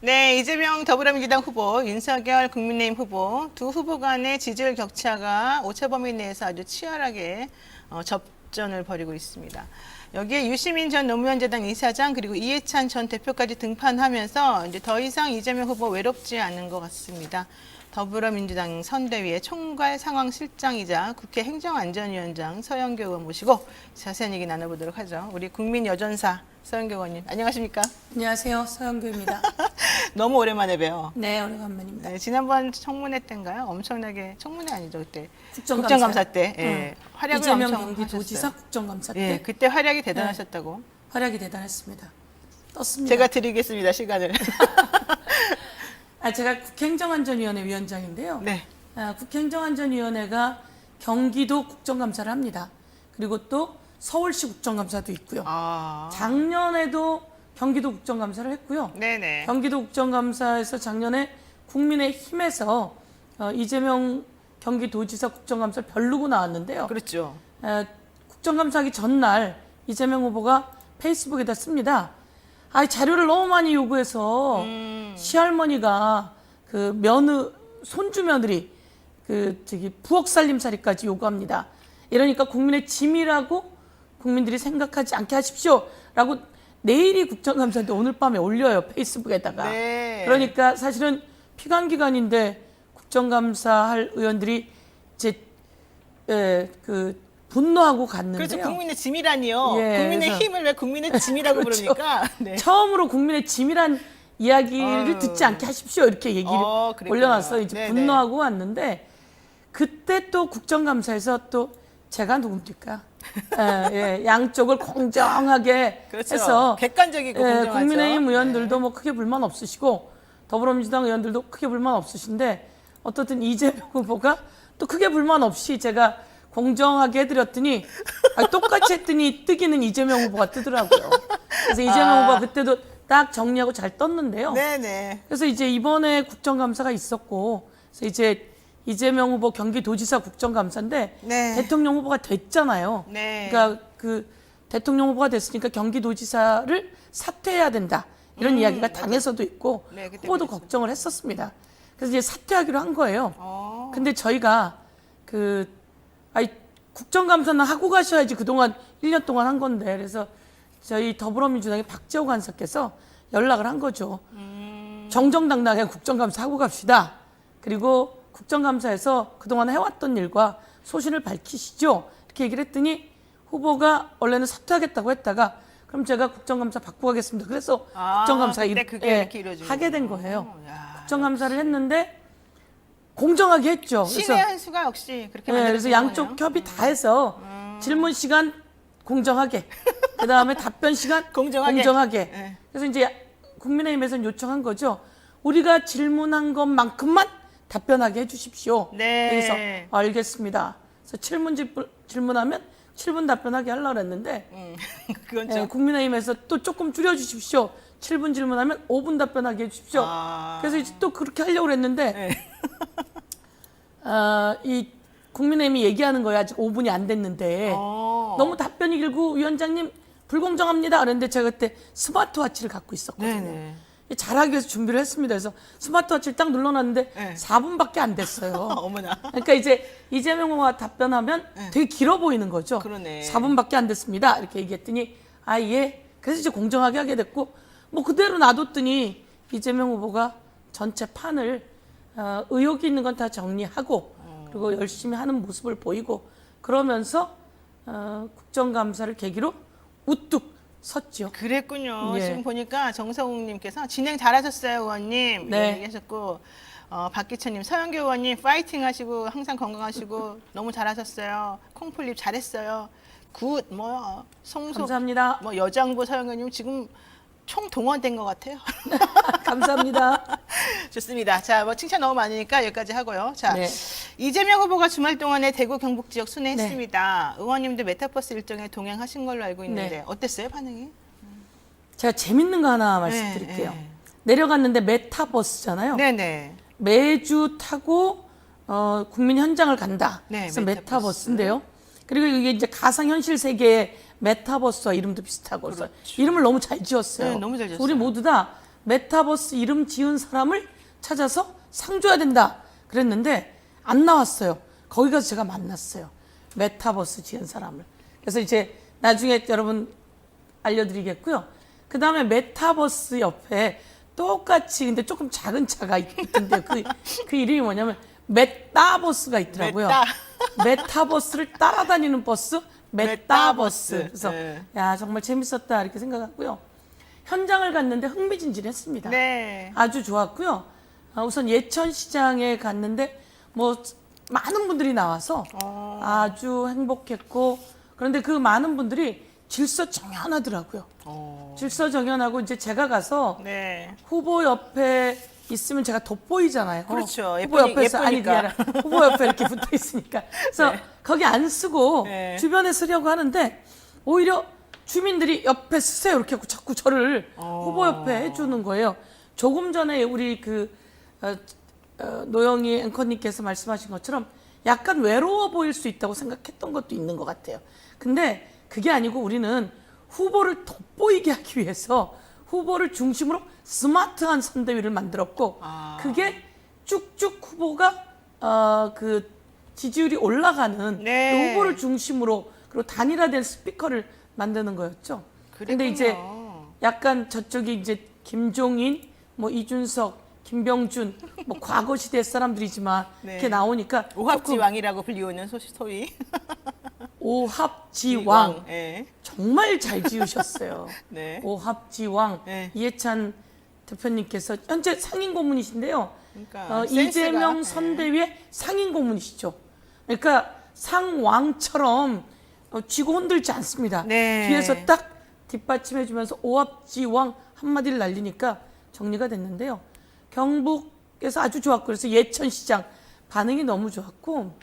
네, 이재명 더불어민주당 후보, 윤석열 국민의힘 후보 두 후보 간의 지지율 격차가 오차범위 내에서 아주 치열하게 접전을 벌이고 있습니다. 여기에 유시민 전 노무현재단 이사장 그리고 이해찬 전 대표까지 등판하면서 이제 더 이상 이재명 후보 외롭지 않은 것 같습니다. 더불어민주당 선대위의 총괄 상황실장이자 국회 행정안전위원장 서영교 의원 모시고 자세한 얘기 나눠보도록 하죠. 우리 국민여전사 서영교 의원님, 안녕하십니까? 안녕하세요. 서영교입니다. 너무 오랜만에 봬요. 네, 오래간만입니다. 네, 지난번 청문회 때인가요? 엄청나게 청문회 아니죠 그때 국정감사 때 예, 활약을 이재명 엄청 경기도지사 하셨어요. 국정감사 때 예, 그때 활약이 대단하셨다고. 활약이 대단했습니다. 떴습니다. 제가 드리겠습니다 시간을. 제가 국회행정안전위원회 위원장인데요. 네. 국회행정안전위원회가 경기도 국정감사를 합니다. 그리고 또 서울시 국정감사도 있고요. 아, 작년에도 경기도 국정감사를 했고요. 네네. 경기도 국정감사에서 작년에 국민의힘에서 이재명 경기도지사 국정감사를 벼르고 나왔는데요. 그렇죠. 국정감사하기 전날 이재명 후보가 페이스북에다 씁니다. 자료를 너무 많이 요구해서 시할머니가 손주 며느리 부엌 살림살이까지 요구합니다. 이러니까 국민의 짐이라고 국민들이 생각하지 않게 하십시오라고 내일이 국정감사인데 오늘 밤에 올려요 페이스북에다가. 네. 그러니까 사실은 피감 기간인데 국정감사할 의원들이 이제 분노하고 갔는데요. 그렇죠. 국민의 짐이라니요. 예, 국민의 그래서- 힘을 왜 국민의 짐이라고 그렇죠. 부릅니까? 네. 처음으로 국민의 짐이란 이야기를 아유. 듣지 않게 하십시오 이렇게 얘기를 그랬구나. 올려놨어요. 이제 네네. 분노하고 왔는데 그때 또 국정감사에서 또 제가 누굽니까? 양쪽을 공정하게 그렇죠. 해서 객관적이고 공정하죠. 국민의힘 의원들도 네. 뭐 크게 불만 없으시고 더불어민주당 의원들도 크게 불만 없으신데 어떻든 이재명 후보가 또 크게 불만 없이 제가 공정하게 해드렸더니 똑같이 했더니 뜨기는 이재명 후보가 뜨더라고요. 그래서 이재명 후보가 그때도 딱 정리하고 잘 떴는데요. 네네. 그래서 이제 이번에 국정감사가 있었고 그래서 이제 이재명 후보 경기도지사 국정감사인데 네. 대통령 후보가 됐잖아요. 네. 그러니까 그 대통령 후보가 됐으니까 경기도지사를 사퇴해야 된다. 이런 이야기가 당에서도 있고 네, 그때 후보도 그랬죠. 걱정을 했었습니다. 그래서 이제 사퇴하기로 한 거예요. 근데 저희가 국정감사는 하고 가셔야지 그동안 1년 동안 한 건데 그래서 저희 더불어민주당의 박재호 간사께서 연락을 한 거죠. 정정당당하게 국정감사 하고 갑시다. 그리고 국정감사에서 그동안 해왔던 일과 소신을 밝히시죠. 이렇게 얘기를 했더니 후보가 원래는 사퇴하겠다고 했다가 그럼 제가 국정감사 받고 가겠습니다. 그래서 국정감사가 그때 그게 이렇게 이루어지는 하게 된 거구나. 거예요. 야, 국정감사를 했는데 공정하게 했죠. 신의 한 수가 역시 그렇게 그래서 만들어진 양쪽 거네요. 협의 다 해서 질문 시간 공정하게, 그 다음에 답변 시간 공정하게. 네. 그래서 이제 국민의힘에서는 요청한 거죠. 우리가 질문한 것만큼만 답변하게 해주십시오. 네. 그래서 알겠습니다. 그래서 7문 질문하면 7분 답변하게 하려고 했는데 그건 좀. 국민의힘에서 또 조금 줄여주십시오. 7분 질문하면 5분 답변하게 해주십시오. 아. 그래서 이제 또 그렇게 하려고 했는데 네. 이 국민의힘이 얘기하는 거야. 아직 5분이 안 됐는데 너무 답변이 길고 위원장님 불공정합니다. 그랬는데 제가 그때 스마트워치를 갖고 있었거든요. 네네. 잘하기 위해서 준비를 했습니다. 그래서 스마트워치를 딱 눌러놨는데 네. 4분밖에 안 됐어요. 어머나. 그러니까 이제 이재명 후보가 답변하면 되게 길어 보이는 거죠. 그러네. 4분밖에 안 됐습니다. 이렇게 얘기했더니 예. 그래서 이제 공정하게 하게 됐고 뭐 그대로 놔뒀더니 이재명 후보가 전체 판을 의혹이 있는 건 다 정리하고 그리고 열심히 하는 모습을 보이고 그러면서 국정감사를 계기로 우뚝 섰죠. 그랬군요. 예. 지금 보니까 정성욱님께서 진행 잘하셨어요, 의원님. 네. 얘기하셨고 박기천님, 서영교 의원님 파이팅 하시고 항상 건강하시고 너무 잘하셨어요. 콩풀립 잘했어요. 굿, 송속, 감사합니다. 여장부 서영교님 지금 총 동원된 것 같아요. 감사합니다. 좋습니다. 자, 칭찬 너무 많으니까 여기까지 하고요. 자, 네. 이재명 후보가 주말 동안에 대구 경북 지역 순회했습니다. 의원님도 메타버스 일정에 동행하신 걸로 알고 있는데 네. 어땠어요, 반응이? 제가 재밌는 거 하나 말씀드릴게요. 네. 내려갔는데 메타버스잖아요. 네네. 매주 타고 국민 현장을 간다. 네, 그래서 메타버스. 메타버스인데요. 그리고 이게 이제 가상현실 세계의 메타버스와 이름도 비슷하고 그래서 이름을 너무 잘 지었어요. 네, 너무 잘 지었어요. 우리 모두 다 메타버스 이름 지은 사람을 찾아서 상 줘야 된다 그랬는데 안 나왔어요. 거기 가서 제가 만났어요. 메타버스 지은 사람을. 그래서 이제 나중에 여러분 알려드리겠고요. 그 다음에 메타버스 옆에 똑같이 근데 조금 작은 차가 있던데 그 이름이 뭐냐면 메타버스가 있더라고요. 메타버스를 따라다니는 버스 메타버스. 그래서 네. 야 정말 재밌었다 이렇게 생각하고요. 현장을 갔는데 흥미진진했습니다. 네. 아주 좋았고요. 우선 예천시장에 갔는데 뭐 많은 분들이 나와서 아주 행복했고 그런데 그 많은 분들이 질서정연하더라고요. 질서정연하고 이제 제가 가서 네. 후보 옆에 있으면 제가 돋보이잖아요. 그렇죠. 후보 옆에서 아니 그게 예쁘니까. 아니라 후보 옆에 이렇게 붙어 있으니까 그래서 네. 거기 안 쓰고 네. 주변에 쓰려고 하는데 오히려 주민들이 옆에 쓰세요 이렇게 하고 자꾸 저를 후보 옆에 해주는 거예요. 조금 전에 우리 노영희 앵커님께서 말씀하신 것처럼 약간 외로워 보일 수 있다고 생각했던 것도 있는 것 같아요. 근데 그게 아니고 우리는 후보를 돋보이게 하기 위해서 후보를 중심으로 스마트한 선대위를 만들었고 그게 쭉쭉 후보가 그 지지율이 올라가는 네. 그 후보를 중심으로 그리고 단일화된 스피커를 만드는 거였죠. 근데 이제 약간 저쪽이 이제 김종인, 뭐 이준석, 김병준, 뭐 과거 시대 사람들이지만 네. 이렇게 나오니까 오합지왕이라고 불리우는 소위 오합지왕 네. 정말 잘 지으셨어요. 네. 오합지왕 네. 이해찬 대표님께서 현재 상임 고문이신데요. 그러니까 이재명 센스가, 선대위의 상임 고문이시죠. 그러니까 상왕처럼 쥐고 흔들지 않습니다. 네. 뒤에서 딱 뒷받침해주면서 오합지왕 한마디를 날리니까 정리가 됐는데요. 경북에서 아주 좋았고 그래서 예천시장 반응이 너무 좋았고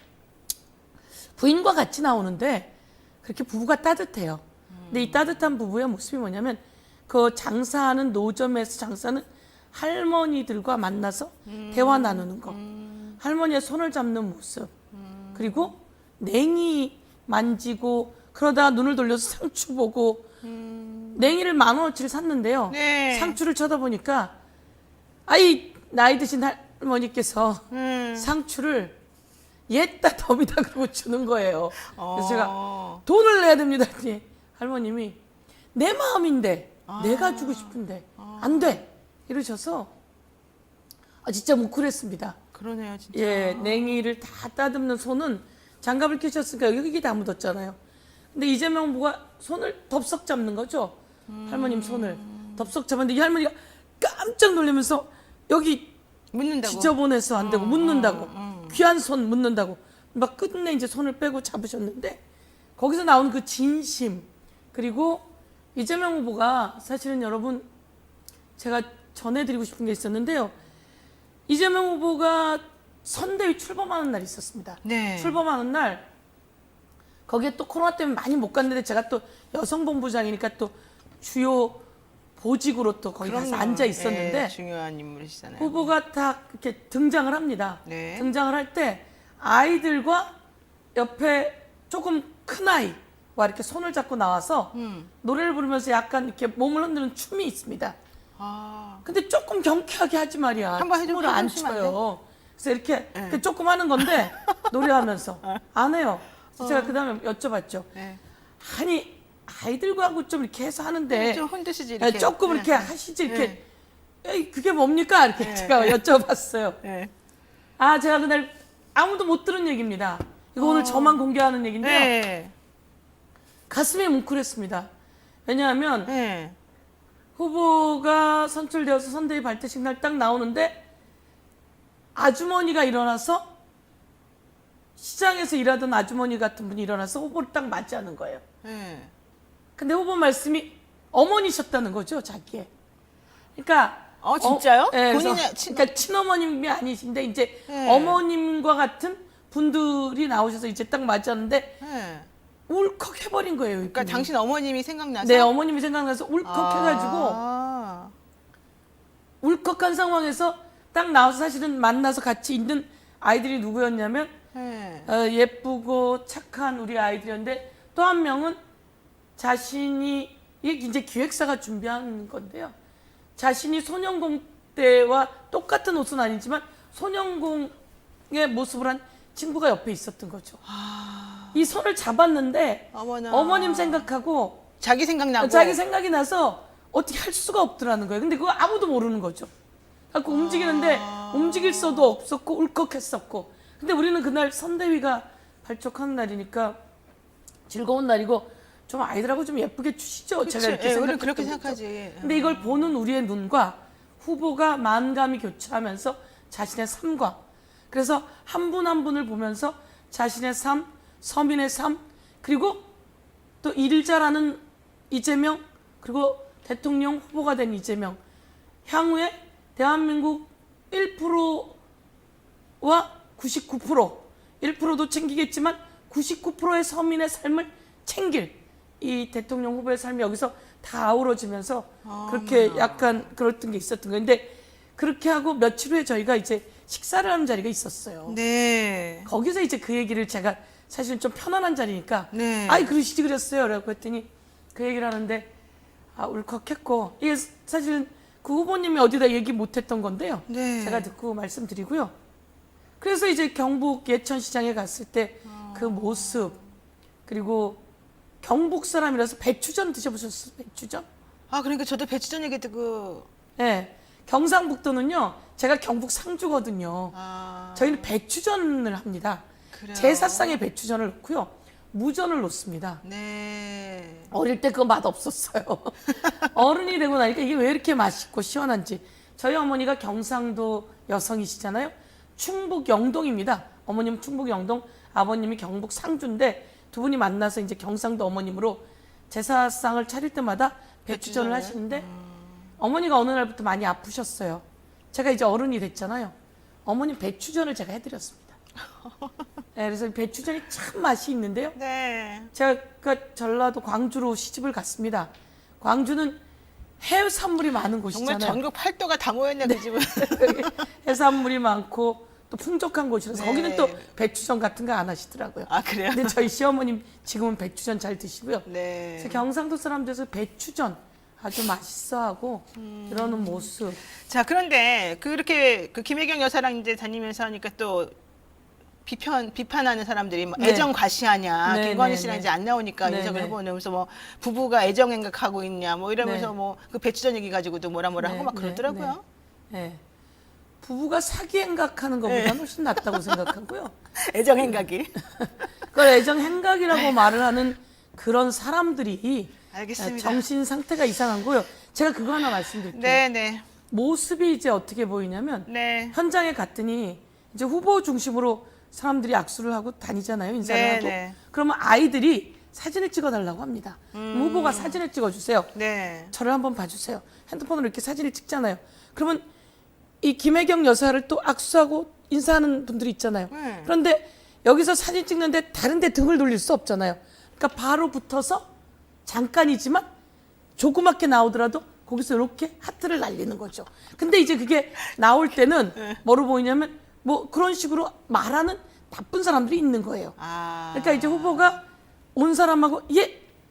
부인과 같이 나오는데 그렇게 부부가 따뜻해요. 근데 이 따뜻한 부부의 모습이 뭐냐면 그 장사하는 노점에서 장사하는 할머니들과 만나서 대화 나누는 거. 할머니의 손을 잡는 모습. 그리고 냉이 만지고 그러다가 눈을 돌려서 상추 보고 냉이를 10,000원어치를 샀는데요. 네. 상추를 쳐다보니까 아이 나이 드신 할머니께서 상추를 옛다 덤이다 그러고 주는 거예요. 그래서 제가 돈을 내야 됩니다. 했더니 할머님이 내 마음인데 내가 주고 싶은데 안 돼. 이러셔서 진짜 뭉클했습니다. 그러네요, 진짜. 예, 냉이를 다 따듬는 손은 장갑을 끼셨으니까 여기 다 묻었잖아요. 근데 이재명 후보가 손을 덥석 잡는 거죠. 할머님 손을 덥석 잡았는데 이 할머니가 깜짝 놀라면서 여기 묻는다고. 지저분해서 안 되고 묻는다고 귀한 손 묻는다고 막 끝내 이제 손을 빼고 잡으셨는데 거기서 나온 그 진심 그리고 이재명 후보가 사실은 여러분 제가 전해드리고 싶은 게 있었는데요. 이재명 후보가 선대위 출범하는 날이 있었습니다. 네. 출범하는 날 거기에 또 코로나 때문에 많이 못 갔는데 제가 또 여성본부장이니까 또 주요 보직으로 또 거기 가서 그럼요. 앉아 있었는데 네, 중요한 인물이시잖아요. 후보가 딱 이렇게 등장을 합니다. 네. 등장을 할 때 아이들과 옆에 조금 큰 아이와 이렇게 손을 잡고 나와서 노래를 부르면서 약간 이렇게 몸을 흔드는 춤이 있습니다. 근데 조금 경쾌하게 하지 말이야. 한번 춤을 안 해주시면 안 춰요. 그래서 이렇게 조금 하는 건데 노래하면서 안 해요. 그래서 제가 그 다음에 여쭤봤죠. 네. 아니 아이들과 하고 좀 이렇게 해서 하는데 좀 흔드시지 이렇게. 조금 이렇게 하시지 이렇게 에이, 그게 뭡니까 이렇게 제가 여쭤봤어요. 네. 제가 그날 아무도 못 들은 얘기입니다. 이거 오늘 저만 공개하는 얘기인데요. 네. 가슴이 뭉클했습니다. 왜냐하면 네. 후보가 선출되어서 선대위 발대식 날 딱 나오는데 아주머니가 일어나서 시장에서 일하던 아주머니 같은 분이 일어나서 후보를 딱 맞이하는 거예요. 네. 근데 후보 말씀이 어머니셨다는 거죠, 자기의. 그러니까 진짜요? 예, 그래서 본인의 그러니까 친어머님이 아니신데 이제 네. 어머님과 같은 분들이 나오셔서 이제 딱 맞았는데 네. 울컥 해버린 거예요. 그러니까 이분이. 당신 어머님이 생각나서. 네, 어머님이 생각나서 울컥해가지고 아. 울컥한 상황에서 딱 나와서 사실은 만나서 같이 있는 아이들이 누구였냐면 네. 예쁘고 착한 우리 아이들이었는데 또 한 명은 자신이 이게 이제 기획사가 준비한 건데요. 자신이 손영공 때와 똑같은 옷은 아니지만 손영공의 모습을 한 친구가 옆에 있었던 거죠. 이 손을 잡았는데 어머나. 어머님 생각하고 자기 생각나고. 자기 생각이 나서 어떻게 할 수가 없더라는 거예요. 근데 그거 아무도 모르는 거죠. 그래서 움직이는데 움직일 수도 없었고 울컥했었고. 근데 우리는 그날 선대위가 발족하는 날이니까 즐거운 날이고 좀 아이들하고 좀 예쁘게 주시죠. 제가 이렇게 우리는 생각했던 그렇게 거죠. 생각하지. 근데 이걸 보는 우리의 눈과 후보가 만감이 교차하면서 자신의 삶과 그래서 한 분 한 분을 보면서 자신의 삶, 서민의 삶 그리고 또 일 잘하는 이재명 그리고 대통령 후보가 된 이재명 향후에 대한민국 1%와 99% 1%도 챙기겠지만 99%의 서민의 삶을 챙길 이 대통령 후보의 삶이 여기서 다 아우러지면서 그렇게 약간 그랬던 게 있었던 거예요. 근데 그렇게 하고 며칠 후에 저희가 이제 식사를 하는 자리가 있었어요. 네. 거기서 이제 그 얘기를 제가 사실은 좀 편안한 자리니까 네. 아이 그러시지 그랬어요. 라고 했더니 그 얘기를 하는데 울컥했고 이게 사실은 그 후보님이 어디다 얘기 못했던 건데요. 네. 제가 듣고 말씀드리고요. 그래서 이제 경북 예천시장에 갔을 때 그 모습 그리고 경북 사람이라서 배추전 드셔보셨어요? 배추전? 그러니까 저도 배추전 얘기 듣고. 네. 경상북도는요. 제가 경북 상주거든요. 저희는 배추전을 합니다. 그래요? 제사상에 배추전을 넣고요. 무전을 놓습니다. 네. 어릴 때 그거 맛 없었어요. 어른이 되고 나니까 이게 왜 이렇게 맛있고 시원한지. 저희 어머니가 경상도 여성이시잖아요. 충북 영동입니다. 어머님 충북 영동, 아버님이 경북 상주인데 두 분이 만나서 이제 경상도 어머님으로 제사상을 차릴 때마다 배추전을 하시는데 어머니가 어느 날부터 많이 아프셨어요. 제가 이제 어른이 됐잖아요. 어머님 배추전을 제가 해드렸습니다. 네, 그래서 배추전이 참 맛이 있는데요. 네. 제가 전라도 광주로 시집을 갔습니다. 광주는 해산물이 많은 곳이잖아요. 정말 전국 팔도가 다 모였네 그 집은. 해산물이 많고 또 풍족한 곳이라서 네. 거기는 또 배추전 같은 거 안 하시더라고요. 그래요? 근데 저희 시어머님 지금은 배추전 잘 드시고요. 네. 그래서 경상도 사람들에서 배추전 아주 맛있어하고 이러는 모습. 자, 그런데 그렇게 그 김혜경 여사랑 이제 다니면서 하니까 또 비판하는 사람들이 뭐 네. 애정 과시하냐, 네, 김건희 네, 씨랑 네. 이제 안 나오니까 네, 윤석열 네. 후보는 그래서 뭐 부부가 애정 행각하고 있냐, 뭐 이러면서 네. 뭐 그 배추전 얘기 가지고도 뭐라 하고 막 그러더라고요. 네. 부부가 사기 행각하는 것보다 훨씬 낫다고 생각하고요. 애정 행각이. 그걸 애정 행각이라고 말을 하는 그런 사람들이 알겠습니다. 정신 상태가 이상한 거요. 제가 그거 하나 말씀드릴게요. 네, 네, 모습이 이제 어떻게 보이냐면 네. 현장에 갔더니 이제 후보 중심으로 사람들이 악수를 하고 다니잖아요. 인사를 네, 하고. 네. 그러면 아이들이 사진을 찍어달라고 합니다. 그럼 후보가 사진을 찍어주세요. 네. 저를 한번 봐주세요. 핸드폰으로 이렇게 사진을 찍잖아요. 그러면 이 김혜경 여사를 또 악수하고 인사하는 분들이 있잖아요. 그런데 여기서 사진 찍는데 다른 데 등을 돌릴 수 없잖아요. 그러니까 바로 붙어서 잠깐이지만 조그맣게 나오더라도 거기서 이렇게 하트를 날리는 거죠. 근데 이제 그게 나올 때는 뭐로 보이냐면 뭐 그런 식으로 말하는 나쁜 사람들이 있는 거예요. 그러니까 이제 후보가 온 사람하고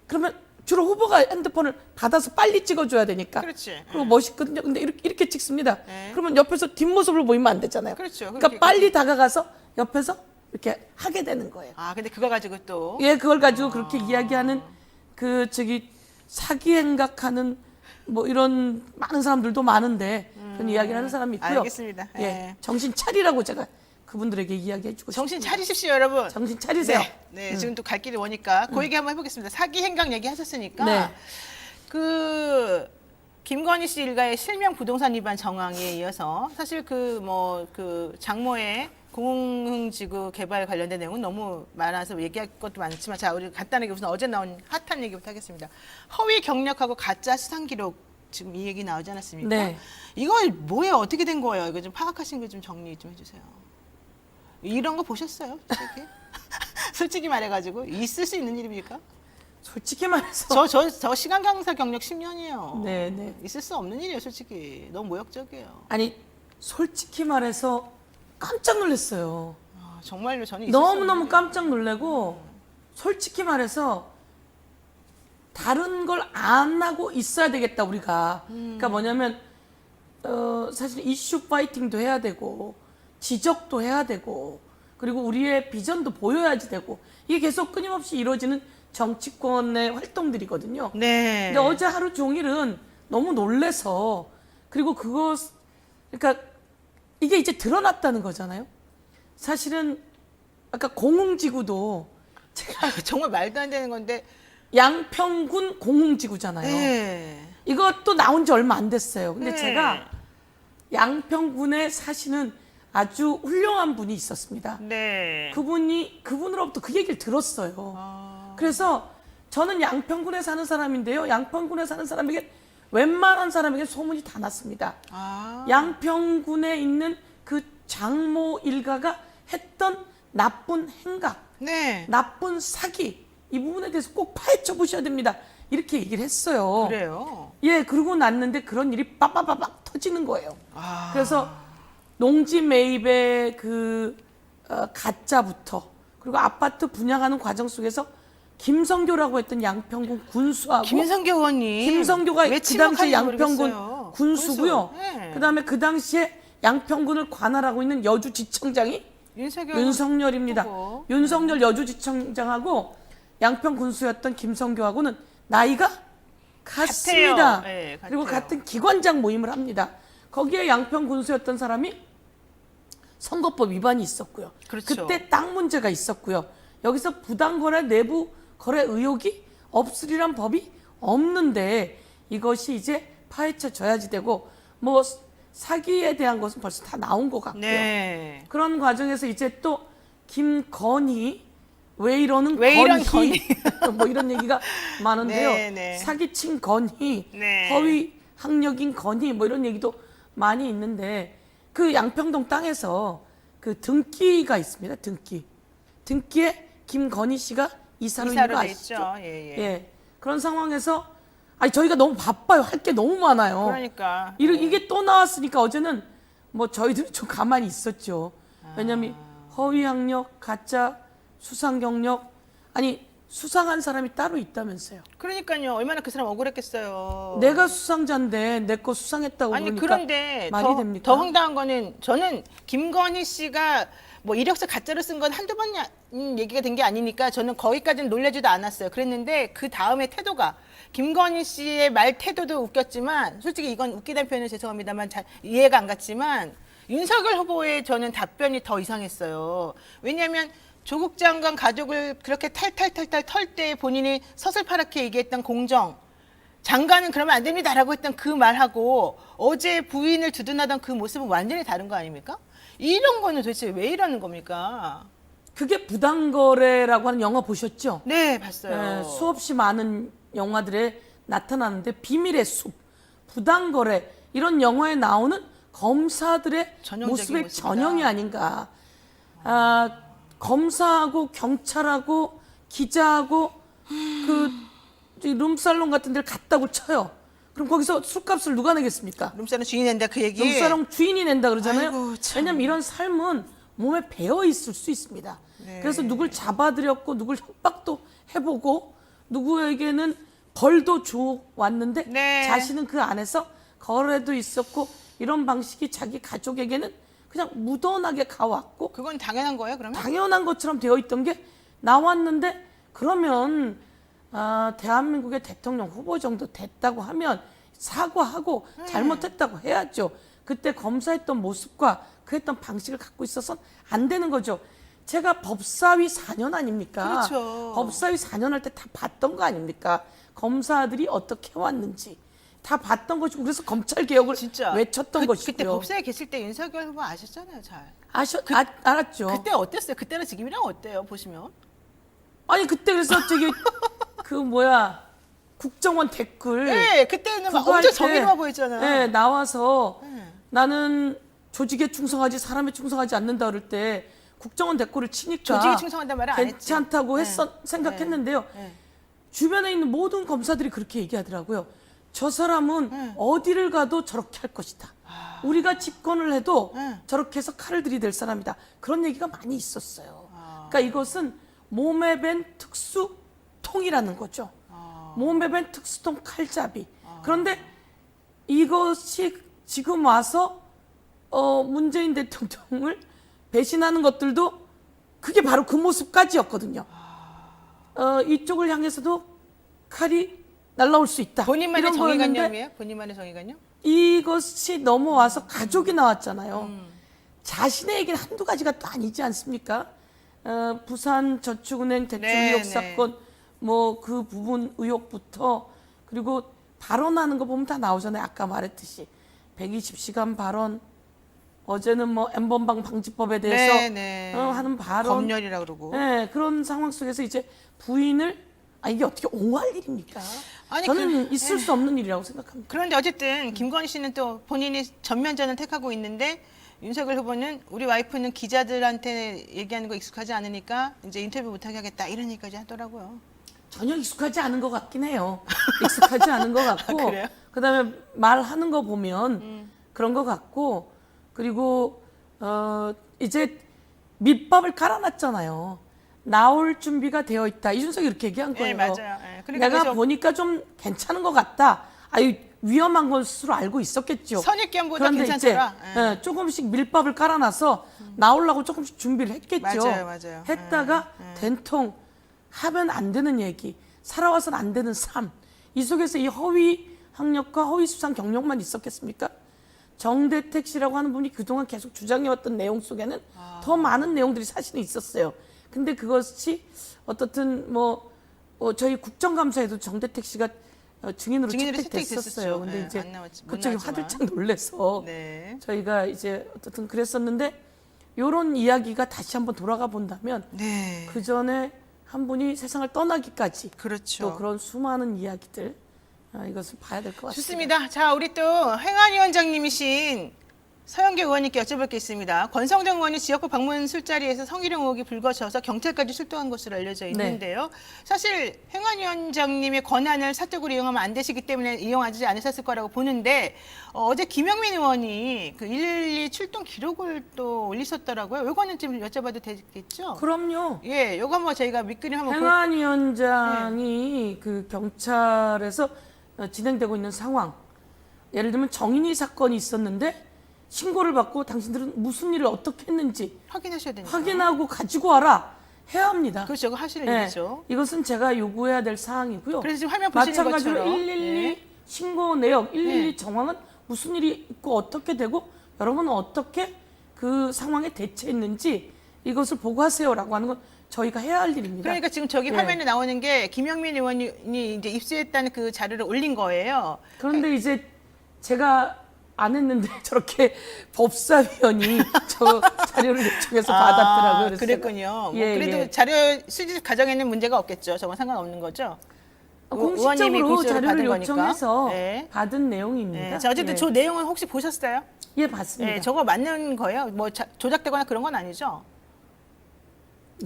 그러면 주로 후보가 핸드폰을 받아서 빨리 찍어줘야 되니까. 그렇지. 그리고 멋있거든요. 근데 이렇게 찍습니다. 네. 그러면 옆에서 뒷모습을 보이면 안 되잖아요. 그렇죠. 그러니까 빨리 다가가서 옆에서 이렇게 하게 되는 거예요. 근데 그거 가지고 또. 그걸 가지고 그렇게 이야기하는 사기 행각하는 뭐 이런 많은 사람들도 많은데 그런 이야기를 하는 사람이 있고요. 알겠습니다. 예. 정신 차리라고 제가 그분들에게 이야기해주고 정신 싶습니다. 차리십시오, 여러분. 정신 차리세요. 네, 지금 또 갈 길이 오니까 그 얘기 한번 해보겠습니다. 사기 행각 얘기하셨으니까 네. 그 김건희 씨 일가의 실명 부동산 위반 정황에 이어서 사실 그 장모의 공흥지구 개발 관련된 내용은 너무 많아서 얘기할 것도 많지만 자 우리 간단하게 우선 어제 나온 핫한 얘기부터 하겠습니다. 허위 경력하고 가짜 수상 기록 지금 이 얘기 나오지 않았습니까? 네. 이거 뭐예요? 어떻게 된 거예요? 이거 좀 파악하신 거 좀 정리 좀 해주세요. 이런 거 보셨어요? 솔직히? 솔직히 말해가지고 있을 수 있는 일입니까? 솔직히 말해서 저 시간 강사 경력 10년이에요. 네. 있을 수 없는 일이에요, 솔직히. 너무 모욕적이에요. 아니 솔직히 말해서 깜짝 놀랐어요. 정말로 저는 있을 수 없는 너무너무 일이에요. 깜짝 놀래고 솔직히 말해서 다른 걸 안 하고 있어야 되겠다 우리가. 그러니까 뭐냐면 사실 이슈 파이팅도 해야 되고 지적도 해야 되고 그리고 우리의 비전도 보여야지 되고 이게 계속 끊임없이 이루어지는 정치권의 활동들이거든요. 네. 근데 어제 하루 종일은 너무 놀래서 그리고 그러니까 이게 이제 드러났다는 거잖아요. 사실은 아까 공흥지구도 정말 말도 안 되는 건데. 양평군 공흥지구잖아요. 네. 이것도 나온 지 얼마 안 됐어요. 근데 네. 제가 양평군에 사시는 아주 훌륭한 분이 있었습니다. 네. 그분으로부터 그 얘기를 들었어요. 그래서 저는 양평군에 사는 사람인데요. 양평군에 사는 사람에게 웬만한 사람에게 소문이 다 났습니다. 양평군에 있는 그 장모 일가가 했던 나쁜 행각, 네. 나쁜 사기 이 부분에 대해서 꼭 파헤쳐 보셔야 됩니다. 이렇게 얘기를 했어요. 그래요. 예, 그러고 났는데 그런 일이 빠바바박 터지는 거예요. 아. 그래서 농지 매입의 가짜부터 그리고 아파트 분양하는 과정 속에서 김성교라고 했던 양평군 군수하고 김성교 의원님. 김성교가 왜 그 당시에 침묵하는지 양평군 모르겠어요. 군수고요. 군수. 네. 그다음에 그 당시에 양평군을 관할하고 있는 여주지청장이 윤석열입니다. 후보. 윤석열 여주지청장하고 양평 군수였던 김성교하고는 나이가 같습니다. 네, 그리고 같아요. 같은 기관장 모임을 합니다. 거기에 양평 군수였던 사람이 선거법 위반이 있었고요. 그렇죠. 그때 땅 문제가 있었고요. 여기서 부당거래 내부 거래 의혹이 없으리란 법이 없는데 이것이 이제 파헤쳐져야지 되고 뭐 사기에 대한 것은 벌써 다 나온 것 같고요. 네. 그런 과정에서 이제 또 김건희 왜 이러는 왜 이런 건희 뭐 이런 얘기가 많은데요. 네, 네. 사기친 건희, 네. 허위 학력인 건희 뭐 이런 얘기도 많이 있는데 그 양평동 땅에서 그 등기가 있습니다. 등기에 김건희 씨가 이사로 있는 거 돼 아시죠? 있죠. 예, 예. 예. 그런 상황에서 아니 저희가 너무 바빠요. 할 게 너무 많아요. 그러니까. 이게 또 나왔으니까 어제는 뭐 저희들이 좀 가만히 있었죠. 왜냐하면 허위 학력, 가짜 수상 경력 아니 수상한 사람이 따로 있다면서요. 그러니까요. 얼마나 그 사람 억울했겠어요. 내가 수상자인데 내 거 수상했다고 아니 그러니까 그런데 말이 됩니까? 더 황당한 거는 저는 김건희 씨가 뭐 이력서 가짜로 쓴 건 한두 번 얘기가 된 게 아니니까 저는 거기까지는 놀라지도 않았어요. 그랬는데 그 다음에 태도가 김건희 씨의 말 태도도 웃겼지만 솔직히 이건 웃기다는 표현은 죄송합니다만 잘 이해가 안 갔지만 윤석열 후보의 저는 답변이 더 이상했어요. 왜냐하면 조국 장관 가족을 그렇게 탈탈탈탈 털 때 본인이 서슬파랗게 얘기했던 공정 장관은 그러면 안 됩니다라고 했던 그 말하고 어제 부인을 두둔하던 그 모습은 완전히 다른 거 아닙니까? 이런 거는 도대체 왜 이러는 겁니까? 그게 부당거래라고 하는 영화 보셨죠? 네, 봤어요. 수없이 많은 영화들에 나타나는데 비밀의 숲, 부당거래 이런 영화에 나오는 검사들의 전형적인 모습의 모습이다. 전형이 아닌가. 검사하고 경찰하고 기자하고 그 룸살롱 같은 데를 갔다고 쳐요. 그럼 거기서 술값을 누가 내겠습니까? 룸사롱 주인이 낸다 그 얘기. 룸살롱 주인이 낸다 그러잖아요. 아이고, 참. 왜냐면 이런 삶은 몸에 배어 있을 수 있습니다. 네. 그래서 누굴 잡아들였고 누굴 협박도 해보고 누구에게는 벌도 줘 왔는데 네. 자신은 그 안에서 거래도 있었고 이런 방식이 자기 가족에게는 그냥 무던하게 가왔고 그건 당연한 거예요, 그러면? 당연한 것처럼 되어 있던 게 나왔는데 그러면 대한민국의 대통령 후보 정도 됐다고 하면 사과하고 잘못했다고 해야죠. 그때 검사했던 모습과 그 했던 방식을 갖고 있어서는 안 되는 거죠. 제가 법사위 4년 아닙니까? 그렇죠. 법사위 4년 할 때 다 봤던 거 아닙니까? 검사들이 어떻게 해왔는지 다 봤던 것이고 그래서 검찰 개혁을 진짜 외쳤던 것이고요. 그때 법사에 계실 때 윤석열 후보 아셨잖아요, 잘. 알았죠. 그때 어땠어요? 그때랑 지금이랑 어때요? 보시면. 아니 그때 그래서 저기 국정원 댓글 네, 그때는 막 그거 할 엄청 때, 정의로워 보였잖아요. 네, 나와서 네. 나는 조직에 충성하지 사람에 충성하지 않는다 그럴 때 국정원 댓글을 치니까 조직에 충성한다는 말을 안 했지. 괜찮다고 네. 생각했는데요. 네. 주변에 있는 모든 검사들이 그렇게 얘기하더라고요. 저 사람은 어디를 가도 저렇게 할 것이다. 우리가 집권을 해도 저렇게 해서 칼을 들이댈 사람이다. 그런 얘기가 많이 있었어요. 그러니까 이것은 몸에 밴 특수통이라는 거죠. 몸에 밴 특수통 칼잡이. 그런데 이것이 지금 와서 문재인 대통령을 배신하는 것들도 그게 바로 그 모습까지였거든요. 이쪽을 향해서도 칼이 날라올 수 있다. 본인만의 이런 거였는데 정의관념이에요? 본인만의 정의관념? 이것이 넘어와서 가족이 나왔잖아요. 자신의 얘기는 한두 가지가 또 아니지 않습니까? 부산 저축은행 대출 네, 의혹 네. 사건 뭐 그 부분 의혹부터 그리고 발언하는 거 보면 다 나오잖아요. 아까 말했듯이 120시간 발언, 어제는 뭐 N번방 방지법에 대해서 네, 네. 하는 발언, 검열이라 그러고. 네, 그런 상황 속에서 이제 부인을 이게 어떻게 옹호할 일입니까? 아니, 저는 있을 수 없는 일이라고 생각합니다. 그런데 어쨌든 김건희 씨는 또 본인이 전면전을 택하고 있는데 윤석열 후보는 우리 와이프는 기자들한테 얘기하는 거 익숙하지 않으니까 이제 인터뷰 못하게 하겠다 이런 얘기까지 하더라고요. 전혀 익숙하지 않은 것 같긴 해요. 익숙하지 않은 것 같고, 그래요? 그다음에 말하는 거 보면 그런 것 같고, 그리고 이제 밑밥을 깔아놨잖아요. 나올 준비가 되어 있다. 이준석이 이렇게 얘기한 거예요. 네, 맞아요. 네, 그러니까 내가 계속 보니까 좀 괜찮은 것 같다. 아유 위험한 것으로 알고 있었겠죠. 선입견보다 그런데 괜찮더라. 이제 조금씩 밀밥을 깔아놔서 나오려고 조금씩 준비를 했겠죠. 맞아요, 맞아요. 했다가 된통 하면 안 되는 얘기, 살아와서는 안 되는 삶. 이 속에서 이 허위 학력과 허위 수상 경력만 있었겠습니까? 정대택 씨라고 하는 분이 그동안 계속 주장해왔던 내용 속에는 더 많은 내용들이 사실은 있었어요. 근데 그것이 어떻든 저희 국정감사에도 정대택 씨가 증인으로 채택됐었어요. 근데 네, 이제 안 나왔지- 못 그쪽이 나왔지만. 화들짝 놀래서 네. 저희가 이제 어떻든 그랬었는데 이런 이야기가 다시 한번 돌아가 본다면 네. 그 전에 한 분이 세상을 떠나기까지 그렇죠. 또 그런 수많은 이야기들 이것을 봐야 될 것 같습니다. 좋습니다. 자, 우리 또 행안위원장님이신 서영교 의원님께 여쭤볼 게 있습니다. 권성동 의원이 지역구 방문 술자리에서 성희롱 의혹이 불거져서 경찰까지 출동한 것으로 알려져 있는데요. 사실 행안위원장님의 권한을 사적으로 이용하면 안 되시기 때문에 이용하지 않으셨을 거라고 보는데 어제 김영민 의원이 그 112 출동 기록을 또 올리셨더라고요. 이거는 좀 여쭤봐도 되겠죠? 그럼요. 예, 요거 한번 저희가 밑그림 한번 행안위원장이 그 경찰에서 진행되고 있는 상황. 예를 들면 정인이 사건이 있었는데 신고를 받고 당신들은 무슨 일을 어떻게 했는지 확인하셔야 되니까. 확인하고 가지고 와라 해야 합니다. 그렇죠. 그거 하실 네, 일이죠. 이것은 제가 요구해야 될 사항이고요. 그래서 지금 화면 보시는 마찬가지로 것처럼 112 네. 신고 내역, 112 네. 정황은 무슨 일이 있고 어떻게 되고 여러분은 어떻게 그 상황에 대처했는지 이것을 보고하세요라고 하는 건 저희가 해야 할 일입니다. 그러니까 지금 저기 네. 화면에 나오는 게 김영민 의원이 이제 입수했다는 그 자료를 올린 거예요. 그런데 이제 제가 안 했는데 저렇게 법사위원이 저 자료를 요청해서 받았더라고요. 그래서 그랬군요. 예, 뭐 그래도 예. 자료 수집 과정에는 문제가 없겠죠. 저건 상관없는 거죠. 의원님이 공식적으로 고지를 자료를 받은 거니까. 요청해서 네. 받은 내용입니다. 네. 자, 어쨌든 예. 저 내용은 혹시 보셨어요? 예, 봤습니다. 네, 저거 맞는 거예요? 뭐 조작되거나 그런 건 아니죠?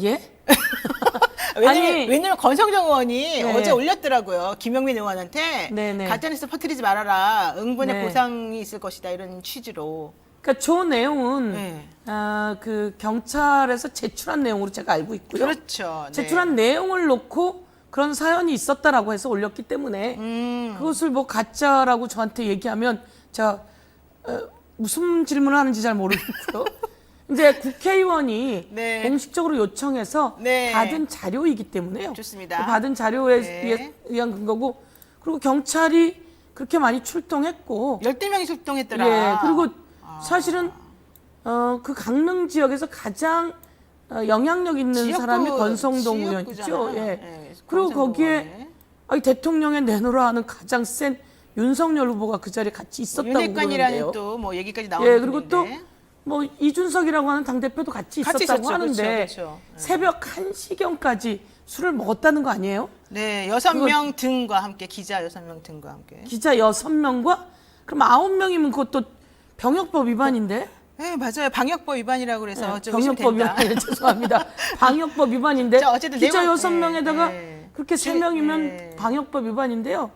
예? 왜냐면 권성정 의원이 네. 어제 올렸더라고요. 김영민 의원한테 네네. 가짜뉴스 퍼뜨리지 말아라. 응분의 네. 보상이 있을 것이다. 이런 취지로. 그러니까 저 내용은 네. 그 경찰에서 제출한 내용으로 제가 알고 있고요. 그렇죠. 네. 제출한 내용을 놓고 그런 사연이 있었다라고 해서 올렸기 때문에 그것을 뭐 가짜라고 저한테 얘기하면 제가 무슨 질문을 하는지 잘 모르겠고요. 이제 국회의원이 네. 공식적으로 요청해서 네. 받은 자료이기 때문에요. 좋습니다. 그 받은 자료에 네. 의한 근거고 그리고 경찰이 그렇게 많이 출동했고 12명이 출동했더라. 예, 그리고 사실은 그 강릉 지역에서 가장 영향력 있는 지역구, 사람이 권성동 의원이죠. 지역구잖아요. 예. 예, 그리고 권성동 거기에 의원이. 대통령에 내놓으라 하는 가장 센 윤석열 후보가 그 자리에 같이 있었다고 윤핵관이라는 그러는데요. 또 뭐 얘기까지 나오는 예, 그리고 또 분인데. 뭐 이준석이라고 하는 당 대표도 같이 같이 있었다고 있었죠. 하는데 그렇죠, 그렇죠. 예. 새벽 1시경까지 술을 먹었다는 거 아니에요? 네, 6명 등과 함께 기자 6명 등과 함께. 기자 6명과 그럼 9명이면 그것도 병역법 위반인데. 네, 맞아요. 방역법 위반이라고 그래서 좀 병역법 의심된다. 위반 죄송합니다. 방역법 위반인데 자, 어쨌든 기자 내용- 6명에다가 네. 그렇게 3명이면 네. 방역법 위반인데요.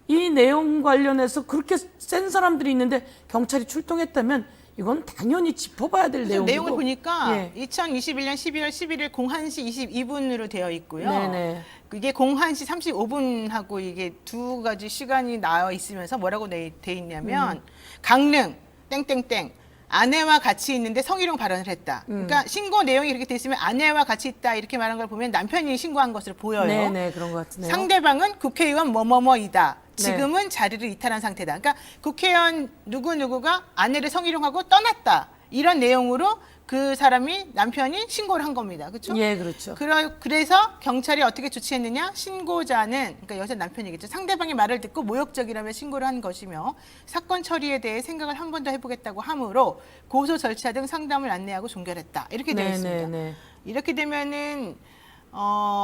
이 내용 관련해서 그렇게 센 사람들이 있는데 경찰이 출동했다면 이건 당연히 짚어봐야 될 내용이고. 내용을 보니까 예. 2021년 12월 11일 01시 22분으로 되어 있고요. 네네. 이게 01시 35분하고 이게 두 가지 시간이 나와 있으면서 뭐라고 돼 있냐면 강릉 땡땡땡 아내와 같이 있는데 성희롱 발언을 했다. 그러니까 신고 내용이 이렇게 돼 있으면 아내와 같이 있다 이렇게 말한 걸 보면 남편이 신고한 것으로 보여요. 네네 그런 것 같네요. 상대방은 국회의원 뭐뭐뭐이다. 네. 지금은 자리를 이탈한 상태다. 그러니까 국회의원 누구누구가 아내를 성희롱하고 떠났다. 이런 내용으로 그 사람이 남편이 신고를 한 겁니다. 그렇죠? 예, 그렇죠. 그래서 경찰이 어떻게 조치했느냐? 신고자는 그러니까 여자 남편이겠죠. 상대방의 말을 듣고 모욕적이라며 신고를 한 것이며 사건 처리에 대해 생각을 한 번 더 해보겠다고 하므로 고소 절차 등 상담을 안내하고 종결했다. 이렇게 되어 있습니다. 네. 이렇게 되면은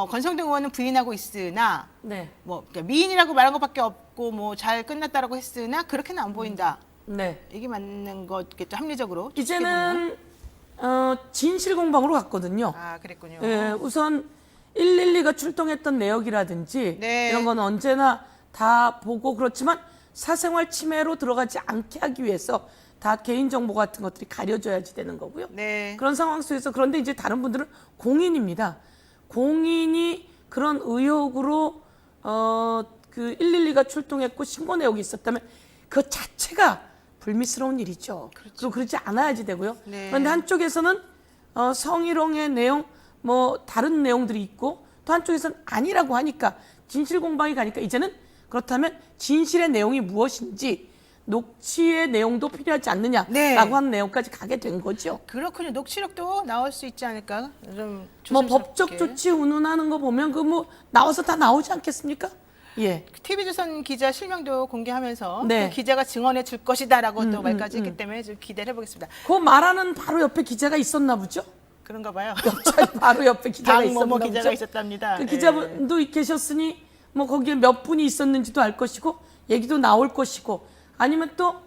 권성동 의원은 부인하고 있으나 네. 뭐 그러니까 미인이라고 말한 것밖에 없고 뭐 잘 끝났다라고 했으나 그렇게는 안 보인다. 네. 이게 맞는 거겠죠. 합리적으로. 이제는 진실 공방으로 갔거든요. 아 그랬군요. 예, 우선 112가 출동했던 내역이라든지 네. 이런 건 언제나 다 보고 그렇지만 사생활 침해로 들어가지 않게 하기 위해서 다 개인정보 같은 것들이 가려져야지 되는 거고요. 네. 그런 상황 속에서 그런데 이제 다른 분들은 공인입니다. 공인이 그런 의혹으로 그 112가 출동했고 신고 내역이 있었다면 그 자체가 불미스러운 일이죠. 그리고 그러지 않아야지 되고요. 네. 그런데 한쪽에서는 성희롱의 내용 뭐 다른 내용들이 있고 또 한쪽에서는 아니라고 하니까 진실 공방이 가니까 이제는 그렇다면 진실의 내용이 무엇인지 녹취의 내용도 필요하지 않느냐라고 네. 하는 내용까지 가게 된 거죠. 그렇군요. 녹취록도 나올 수 있지 않을까? 좀 뭐 조심스럽게. 법적 조치 운운하는 거 보면 그 뭐 나와서 다 나오지 않겠습니까? 예. TV조선 기자 실명도 공개하면서 네. 그 기자가 증언해 줄 것이다라고 또 말까지 했기 때문에 좀 기대를 해보겠습니다. 그 말하는 바로 옆에 기자가 있었나 보죠? 그런가 봐요. 옆자리 바로 옆에 기자가 있었나 박모모 보죠? 기자가 있었답니다. 그 예. 기자분도 계셨으니 뭐 거기에 몇 분이 있었는지도 알 것이고 얘기도 나올 것이고 아니면 또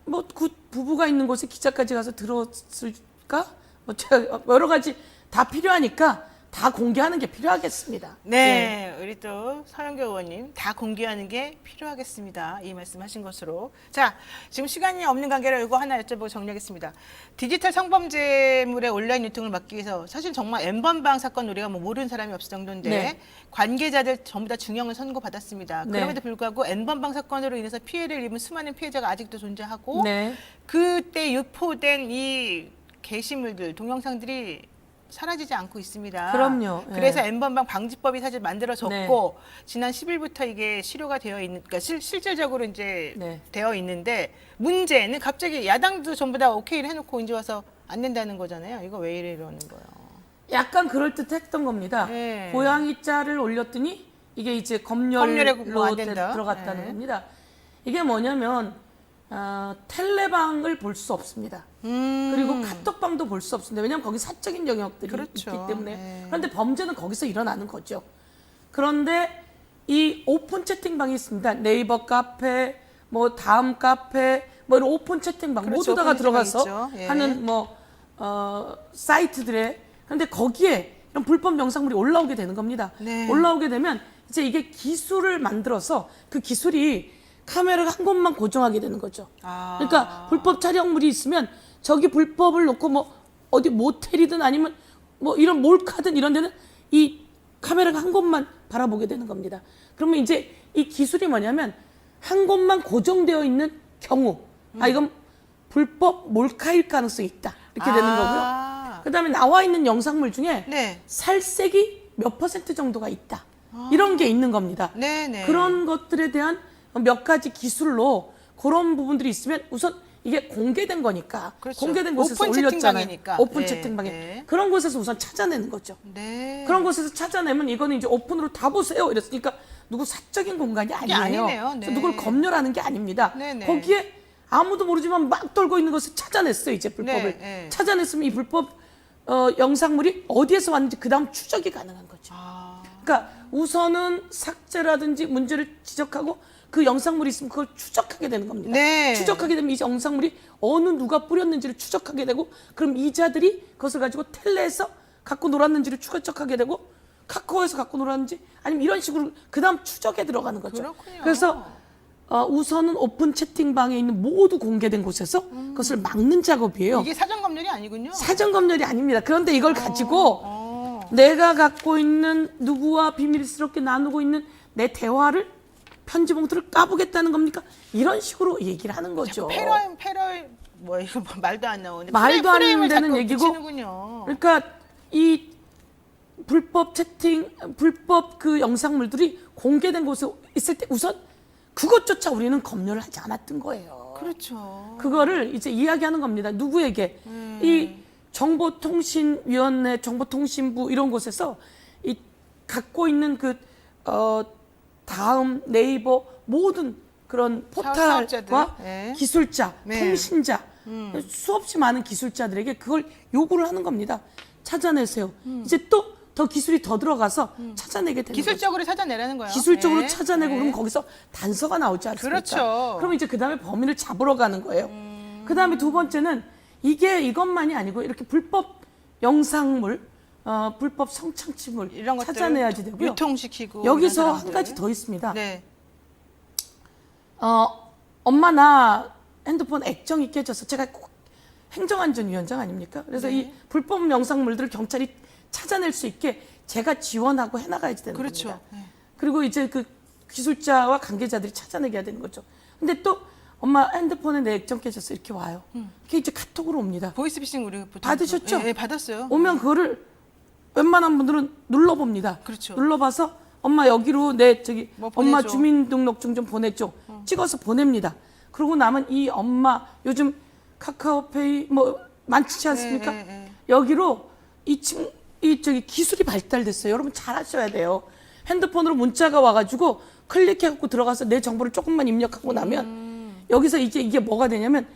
뭐 부부가 있는 곳에 기자까지 가서 들었을까? 뭐 제가 여러 가지 다 필요하니까 다 공개하는 게 필요하겠습니다. 네, 우리 또 서영교 의원님 다 공개하는 게 필요하겠습니다. 이 말씀하신 것으로. 자, 지금 시간이 없는 관계로 이거 하나 여쭤보고 정리하겠습니다. 디지털 성범죄물의 온라인 유통을 막기 위해서 사실 정말 N번방 사건 우리가 뭐 모르는 사람이 없을 정도인데 네. 관계자들 전부 다 중형을 선고받았습니다. 네. 그럼에도 불구하고 N번방 사건으로 인해서 피해를 입은 수많은 피해자가 아직도 존재하고 네. 그때 유포된 이 게시물들, 동영상들이 사라지지 않고 있습니다. 그럼요. 예. 그래서 N번방 방지법이 사실 만들어졌고 지난 10일부터 이게 실효가 되어 있는, 그러니까 실질적으로 이제 네. 되어 있는데 문제는 갑자기 야당도 전부 다 오케이를 해놓고 이제 와서 안 된다는 거잖아요. 이거 왜 이러는 거예요? 약간 그럴듯했던 겁니다. 네. 고양이 짤을 올렸더니 이게 이제 검열에 검열로 뭐안 된다. 들어갔다는 네. 겁니다. 이게 뭐냐면 텔레방을 볼 수 없습니다. 그리고 카톡방도 볼 수 없습니다. 왜냐하면 거기 사적인 영역들이 그렇죠. 있기 때문에. 네. 그런데 범죄는 거기서 일어나는 거죠. 그런데 이 오픈 채팅방이 있습니다. 네이버 카페, 뭐 다음 카페, 뭐 이런 오픈 채팅방 그렇죠. 모두 다가 오픈 들어가서 채팅방 있죠. 예. 하는 뭐 사이트들에 그런데 거기에 이런 불법 영상물이 올라오게 되는 겁니다. 네. 올라오게 되면 이제 이게 기술을 만들어서 그 기술이 카메라가 한 곳만 고정하게 되는 거죠. 아. 그러니까 불법 촬영물이 있으면 저기 불법을 놓고 뭐 어디 모텔이든 아니면 뭐 이런 몰카든 이런 데는 이 카메라가 한 곳만 바라보게 되는 겁니다. 그러면 이제 이 기술이 뭐냐면 한 곳만 고정되어 있는 경우 이건 불법 몰카일 가능성이 있다. 이렇게 되는 거고요. 그다음에 나와 있는 영상물 중에 네. 살색이 몇 % 정도가 있다. 이런 게 있는 겁니다. 네네. 그런 것들에 대한 몇 가지 기술로 그런 부분들이 있으면 우선 이게 공개된 거니까 그렇죠. 공개된 곳에서 오픈 올렸잖아요. 채팅방이니까. 오픈 네, 채팅방에 네. 그런 곳에서 우선 찾아내는 거죠. 네. 그런 곳에서 찾아내면 이거는 이제 오픈으로 다 보세요. 이랬으니까 누구 사적인 공간이 아니에요. 아니네요. 네. 그래서 누굴 검열하는 게 아닙니다. 네네. 거기에 아무도 모르지만 막 떨고 있는 것을 찾아냈어요. 이제 불법을 네, 네. 찾아냈으면 이 불법 영상물이 어디에서 왔는지 그 다음 추적이 가능한 거죠. 아. 그러니까 우선은 삭제라든지 문제를 지적하고 그 영상물이 있으면 그걸 추적하게 되는 겁니다. 네. 추적하게 되면 이 영상물이 어느 누가 뿌렸는지를 추적하게 되고 그럼 이자들이 그것을 가지고 텔레에서 갖고 놀았는지를 추적하게 되고 카카오에서 갖고 놀았는지 아니면 이런 식으로 그 다음 추적에 들어가는 거죠. 그렇군요. 그래서 우선은 오픈 채팅방에 있는 모두 공개된 곳에서 그것을 막는 작업이에요. 이게 사전 검열이 아니군요. 사전 검열이 아닙니다. 그런데 이걸 가지고 내가 갖고 있는 누구와 비밀스럽게 나누고 있는 내 대화를 편지 봉투를 까보겠다는 겁니까? 이런 식으로 얘기를 하는 거죠. 패럴 뭐 이거 말도 안 나오는데 말도 안 프레임을 되는 자꾸 얘기고. 붙이는군요. 그러니까 이 불법 채팅, 불법 그 영상물들이 공개된 곳에 있을 때 우선 그것조차 우리는 검열을 하지 않았던 거예요. 그렇죠. 그거를 이제 이야기하는 겁니다. 누구에게? 이 정보통신위원회, 정보통신부 이런 곳에서 이 갖고 있는 그 다음, 네이버 모든 그런 포탈과 사업자들. 네. 기술자, 네. 통신자 수없이 많은 기술자들에게 그걸 요구를 하는 겁니다. 찾아내세요. 이제 또 더 기술이 더 들어가서 찾아내게 되는 거죠. 기술적으로 찾아내라는 거예요. 기술적으로 네. 찾아내고 네. 그러면 거기서 단서가 나오지 않습니까? 그렇죠. 그럼 이제 그다음에 범인을 잡으러 가는 거예요. 그다음에 두 번째는 이것만이 아니고 이렇게 불법 영상물, 불법 성착취물 이런 것들 찾아내야지 되고요. 유통시키고 여기서 이런 한 사람들. 가지 더 있습니다. 네. 엄마 나 핸드폰 액정이 깨져서 제가 꼭 행정안전위원장 아닙니까? 그래서 네. 이 불법 영상물들을 경찰이 찾아낼 수 있게 제가 지원하고 해나가야지 되는 그렇죠. 겁니다. 네. 그리고 이제 그 기술자와 관계자들이 찾아내게 해야 되는 거죠. 근데 또 엄마 핸드폰에 내 액정 깨졌어 이렇게 와요. 그게 이제 카톡으로 옵니다. 보이스피싱 우리 보통 받으셨죠? 네, 받았어요. 오면 그거를 웬만한 분들은 눌러봅니다. 그렇죠. 눌러봐서 엄마 여기로 내 저기 뭐 엄마 보내줘. 주민등록증 좀 보내줘. 찍어서 보냅니다. 그러고 나면 이 엄마 요즘 카카오페이 뭐 많지 않습니까? 네, 네, 네. 여기로 이 저기 기술이 발달됐어요. 여러분 잘 하셔야 돼요. 핸드폰으로 문자가 와가지고 클릭해갖고 들어가서 내 정보를 조금만 입력하고 나면 여기서 이게 뭐가 되냐면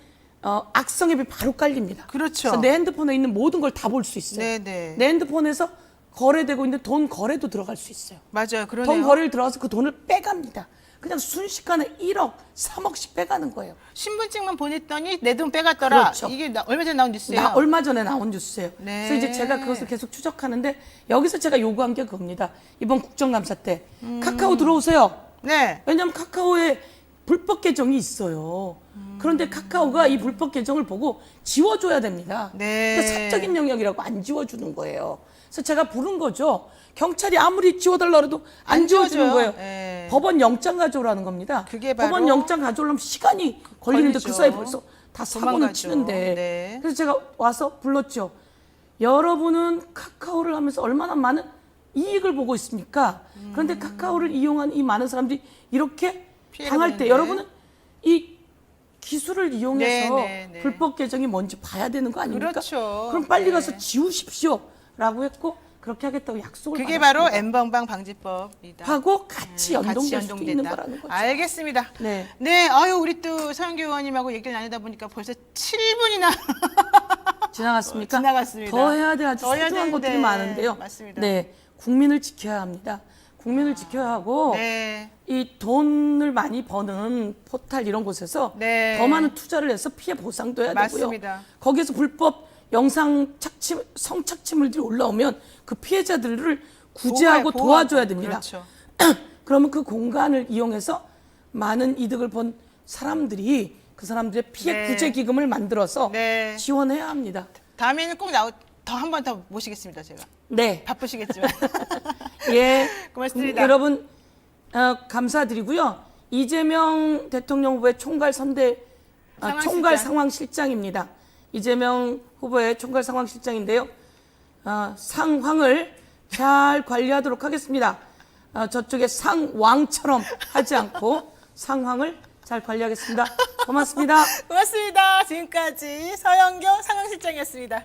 악성 앱이 바로 깔립니다. 그렇죠. 그래서 내 핸드폰에 있는 모든 걸 다 볼 수 있어요. 네, 네. 내 핸드폰에서 거래되고 있는 돈 거래도 들어갈 수 있어요. 맞아요. 그러네요. 돈 거래를 들어가서 그 돈을 빼갑니다. 그냥 순식간에 1억, 3억씩 빼가는 거예요. 신분증만 보냈더니 내 돈 빼갔더라. 그렇죠. 이게 얼마 전에 나온 뉴스예요. 얼마 전에 나온 뉴스예요. 네. 그래서 이제 제가 그것을 계속 추적하는데 여기서 제가 요구한 게 그겁니다. 이번 국정감사 때 카카오 들어오세요. 네. 왜냐하면 카카오에 불법 계정이 있어요. 그런데 카카오가 이 불법 계정을 보고 지워줘야 됩니다. 네. 그러니까 사적인 영역이라고 안 지워주는 거예요. 그래서 제가 부른 거죠. 경찰이 아무리 지워달라 해도 안 지워주는 지워줘요. 거예요. 네. 법원 영장 가져오라는 겁니다. 그게 바로 법원 영장 가져오려면 시간이 걸리는데 걸리죠. 그 사이에 벌써 다 사고는 도망가죠. 치는데. 네. 그래서 제가 와서 불렀죠. 여러분은 카카오를 하면서 얼마나 많은 이익을 보고 있습니까? 그런데 카카오를 이용한 이 많은 사람들이 이렇게 피해를 당할 때 보는데. 여러분은 이 기술을 이용해서 네, 네, 네. 불법 계정이 뭔지 봐야 되는 거 아닙니까? 그렇죠. 그럼 빨리 네. 가서 지우십시오라고 했고 그렇게 하겠다고 약속을 그게 받았습니다. 바로 N번방 방지법이다. 하고 같이 연동될 수도 있는 연동된다. 거라는 거죠. 알겠습니다. 네. 네, 아유 우리 또 서영교 의원님하고 얘기를 나누다 보니까 벌써 7분이나 지나갔습니까? 지나갔습니다. 더 해야 될 아주 더 해야 소중한 되는데. 것들이 많은데요. 맞습니다. 네, 국민을 지켜야 합니다. 국민을 지켜야 하고 네. 이 돈을 많이 버는 포탈 이런 곳에서 네. 더 많은 투자를 해서 피해 보상도 해야 맞습니다. 되고요. 거기에서 불법 영상 성착취물들이 올라오면 그 피해자들을 구제하고 보호하고. 도와줘야 됩니다. 그렇죠. 그러면 그 공간을 이용해서 많은 이득을 본 사람들이 그 사람들의 피해 네. 구제 기금을 만들어서 네. 지원해야 합니다. 다음에는 꼭 한 번 더 모시겠습니다, 제가. 네. 바쁘시겠지만. 예. 고맙습니다. 여러분 감사드리고요. 이재명 대통령 후보의 총괄 총괄 상황실장입니다. 이재명 후보의 총괄 상황실장인데요. 상황을 잘 관리하도록 하겠습니다. 저쪽에 상왕처럼 하지 않고 상황을 잘 관리하겠습니다. 고맙습니다. 고맙습니다. 지금까지 서영교 상황실장이었습니다.